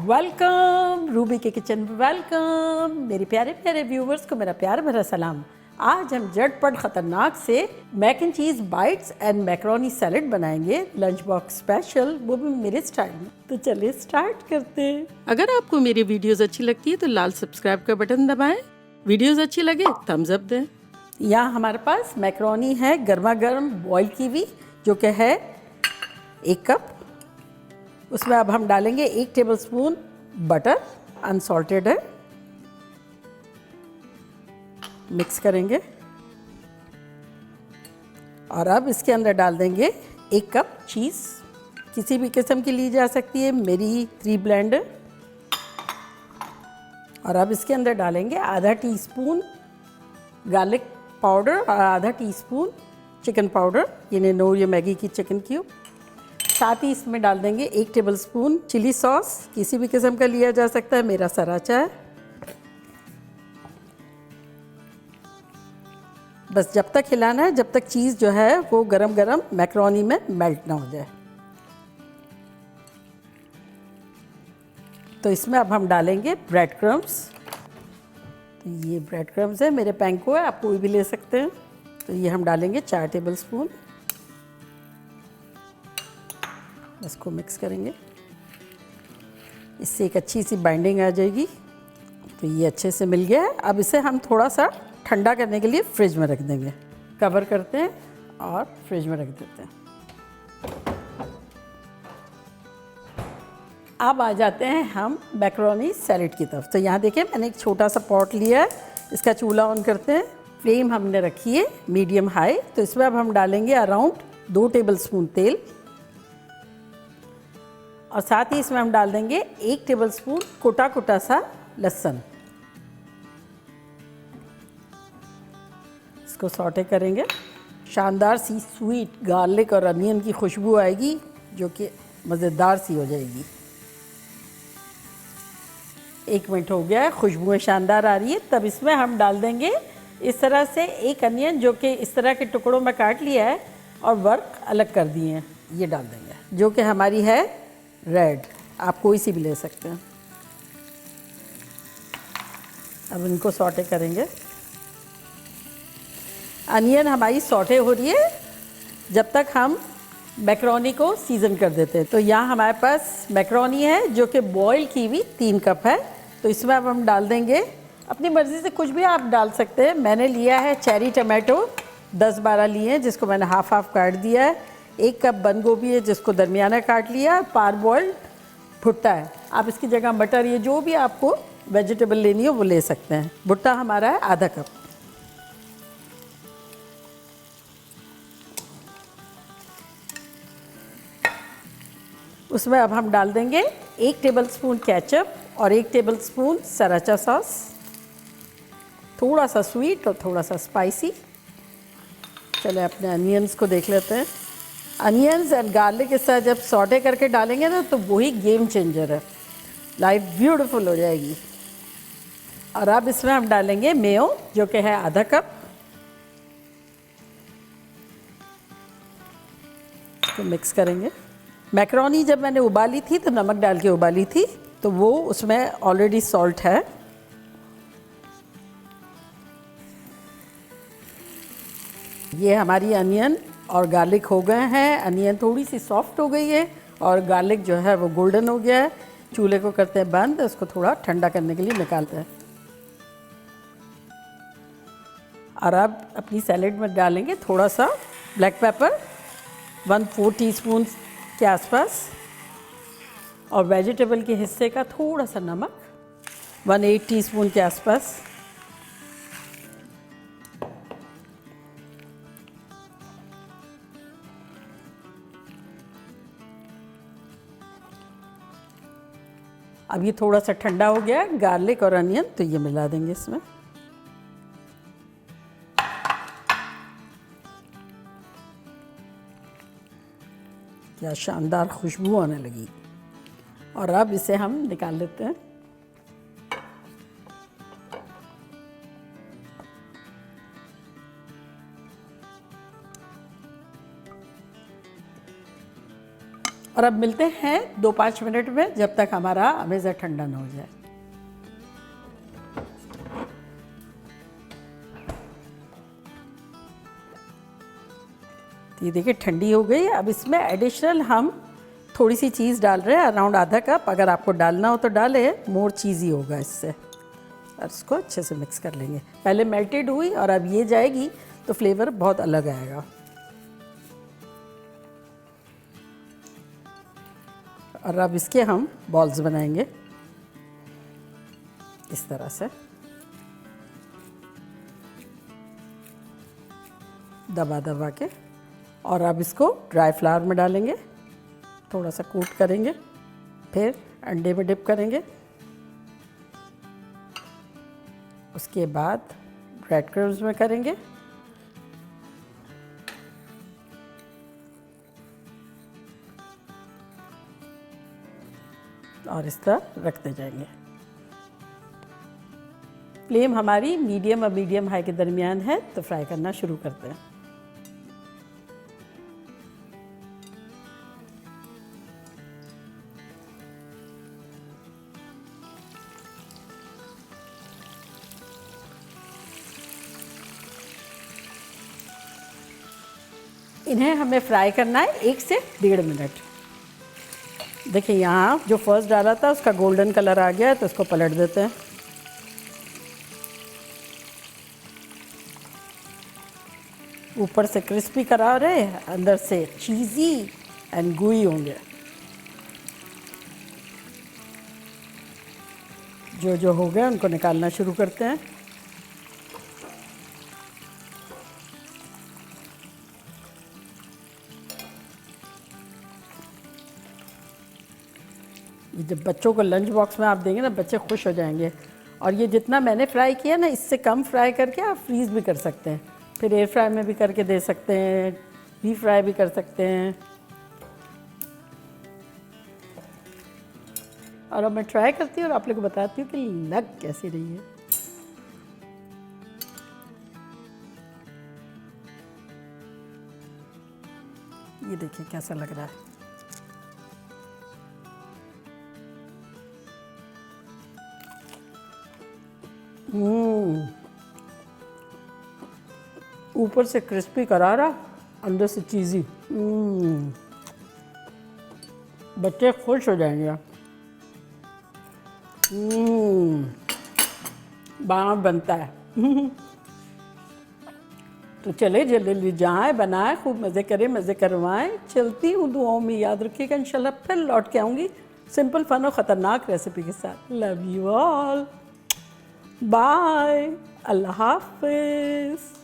Welcome Ruby के kitchen, welcome मेरे प्यारे प्यारे व्यूवर्स को मेरा प्यार भरा सलाम। आज हम झटपट खतरनाक से mac and cheese bites and macaroni salad बनाएंगे, लंच बॉक्स स्पेशल, वो भी मेरे स्टाइल में। तो चलिए स्टार्ट करते हैं। अगर आपको मेरी वीडियोस अच्छी लगती है तो लाल सब्सक्राइब का बटन दबाएं, वीडियोस अच्छी लगे थम्स अप दें। यहाँ हमारे पास मैकरोनी है गर्मा गर्म बॉयल की हुई, जो कि है 1 कप। उसमें अब हम डालेंगे 1 टेबलस्पून बटर, अनसॉल्टेड है, मिक्स करेंगे। और अब इसके अंदर डाल देंगे 1 कप चीज़, किसी भी किस्म की ली जा सकती है, मेरी 3 ब्लेंड। और अब इसके अंदर डालेंगे आधा टीस्पून गार्लिक पाउडर और आधा टीस्पून चिकन पाउडर, यानी नो ये मैगी की चिकन क्यूब। साथ ही इसमें डाल देंगे 1 टेबलस्पून चिली सॉस, किसी भी किस्म का लिया जा सकता है, मेरा सराचा है। बस जब तक हिलाना है जब तक चीज़ जो है वो गरम गरम मैकरोनी में मेल्ट ना हो जाए। तो इसमें अब हम डालेंगे ब्रेड क्रम्स। तो ये ब्रेड क्रम्स है, मेरे पैंको है, आप कोई भी ले सकते हैं। तो ये हम डालेंगे 4 टेबलस्पून। इसको मिक्स करेंगे, इससे एक अच्छी सी बाइंडिंग आ जाएगी। तो ये अच्छे से मिल गया है। अब इसे हम थोड़ा सा ठंडा करने के लिए फ्रिज में रख देंगे। कवर करते हैं और फ्रिज में रख देते हैं। अब आ जाते हैं हम मैकरोनी सैलेड की तरफ। तो यहाँ देखिए मैंने एक छोटा सा पॉट लिया है, इसका चूल्हा ऑन करते हैं। फ्लेम हमने रखी है मीडियम हाई। तो इसमें अब हम डालेंगे अराउंड 2 टेबलस्पून तेल, और साथ ही इसमें हम डाल देंगे 1 टेबलस्पून कोटा कोटा सा लहसुन। इसको सॉटे करेंगे। शानदार सी स्वीट गार्लिक और अनियन की खुशबू आएगी, जो कि मज़ेदार सी हो जाएगी। 1 मिनट हो गया है, खुशबुएं शानदार आ रही है। तब इसमें हम डाल देंगे इस तरह से 1 अनियन, जो कि इस तरह के टुकड़ों में काट लिया है और वर्क अलग कर दिए हैं, ये डाल देंगे, जो कि हमारी है रेड, आप कोई सी भी ले सकते हैं। अब इनको सॉटे करेंगे। अनियन हमारी सॉटे हो रही है जब तक हम मैकरोनी को सीज़न कर देते हैं। तो यहाँ हमारे पास मैकरोनी है जो कि बॉयल की हुई 3 कप है। तो इसमें अब हम डाल देंगे, अपनी मर्ज़ी से कुछ भी आप डाल सकते हैं। मैंने लिया है चेरी टमाटो 10-12 लिए हैं, जिसको मैंने हाफ हाफ काट दिया है। 1 कप बंद गोभी है, जिसको दरमियाना काट लिया। पार बॉइल्ड भुट्टा है, आप इसकी जगह मटर, ये जो भी आपको वेजिटेबल लेनी हो वो ले सकते हैं। भुट्टा हमारा है आधा कप। उसमें अब हम डाल देंगे 1 टेबलस्पून केचप और 1 टेबलस्पून सराचा सॉस, थोड़ा सा स्वीट और थोड़ा सा स्पाइसी। चले अपने अनियंस को देख लेते हैं। अनियंस एंड गार्लिक के साथ जब सॉटे करके डालेंगे ना, तो वही गेम चेंजर है, लाइफ ब्यूटीफुल हो जाएगी। और अब इसमें हम डालेंगे मेयो, जो कि है आधा कप। तो मिक्स करेंगे। मैकरोनी जब मैंने उबाली थी तो नमक डाल के उबाली थी, तो वो उसमें ऑलरेडी सॉल्ट है। ये हमारी अनियन और गार्लिक हो गए हैं। अनियन थोड़ी सी सॉफ्ट हो गई है और गार्लिक जो है वो गोल्डन हो गया है। चूल्हे को करते हैं बंद, उसको थोड़ा ठंडा करने के लिए निकालते हैं। और अब अपनी सैलेड में डालेंगे थोड़ा सा ब्लैक पेपर, 1/4 टीस्पून के आसपास, और वेजिटेबल के हिस्से का थोड़ा सा नमक, 1/8 टीस्पून के आसपास। अब ये थोड़ा सा ठंडा हो गया है गार्लिक और अनियन, तो ये मिला देंगे इसमें। क्या शानदार खुशबू आने लगी। और अब इसे हम निकाल लेते हैं। और अब मिलते हैं 2-5 मिनट में, जब तक हमारा अमेज़ा ठंडा ना हो जाए। ये देखिए ठंडी हो गई। अब इसमें एडिशनल हम थोड़ी सी चीज़ डाल रहे हैं, अराउंड आधा कप। अगर आपको डालना हो तो डालें, मोर चीज़ी होगा इससे। और इसको अच्छे से मिक्स कर लेंगे। पहले मेल्टेड हुई और अब ये जाएगी तो फ्लेवर बहुत अलग आएगा। और अब इसके हम बॉल्स बनाएंगे इस तरह से, दबा दबा के। और अब इसको ड्राई फ्लावर में डालेंगे, थोड़ा सा कोट करेंगे, फिर अंडे में डिप करेंगे, उसके बाद ब्रेड क्रम्स में करेंगे, और इस तरह रखते जाएंगे। फ्लेम हमारी मीडियम और मीडियम हाई के दरमियान है, तो फ्राई करना शुरू करते हैं। इन्हें हमें फ्राई करना है 1 से 1.5 मिनट। देखिए यहाँ जो फर्स्ट डाला था उसका गोल्डन कलर आ गया है, तो इसको पलट देते हैं। ऊपर से क्रिस्पी करा रहे, अंदर से चीज़ी एंड gooey होंगे। जो हो गए उनको निकालना शुरू करते हैं। ये जब बच्चों को लंच बॉक्स में आप देंगे ना, बच्चे खुश हो जाएंगे। और ये जितना मैंने फ्राई किया ना, इससे कम फ्राई करके आप फ्रीज़ भी कर सकते हैं, फिर एयर फ्राई में भी करके दे सकते हैं, डीप फ्राई भी कर सकते हैं। और अब मैं ट्राई करती हूँ और आप लोग को बताती हूँ कि लग कैसी रही है। ये देखिए कैसा लग रहा है। ऊपर से क्रिस्पी करारा, अंदर से चीज़ी। बच्चे खुश हो जाएंगे। बाहर बनता है। तो चले जल्दी जल्दी जाएँ, बनाएं, खूब मज़े करें, मज़े करवाएं। चलती हूँ, दुआओं में याद रखिएगा। इंशाल्लाह फिर लौट के आऊँगी सिंपल, फन और ख़तरनाक रेसिपी के साथ। लव यू ऑल, बाय, अल्लाह हाफ़िज़।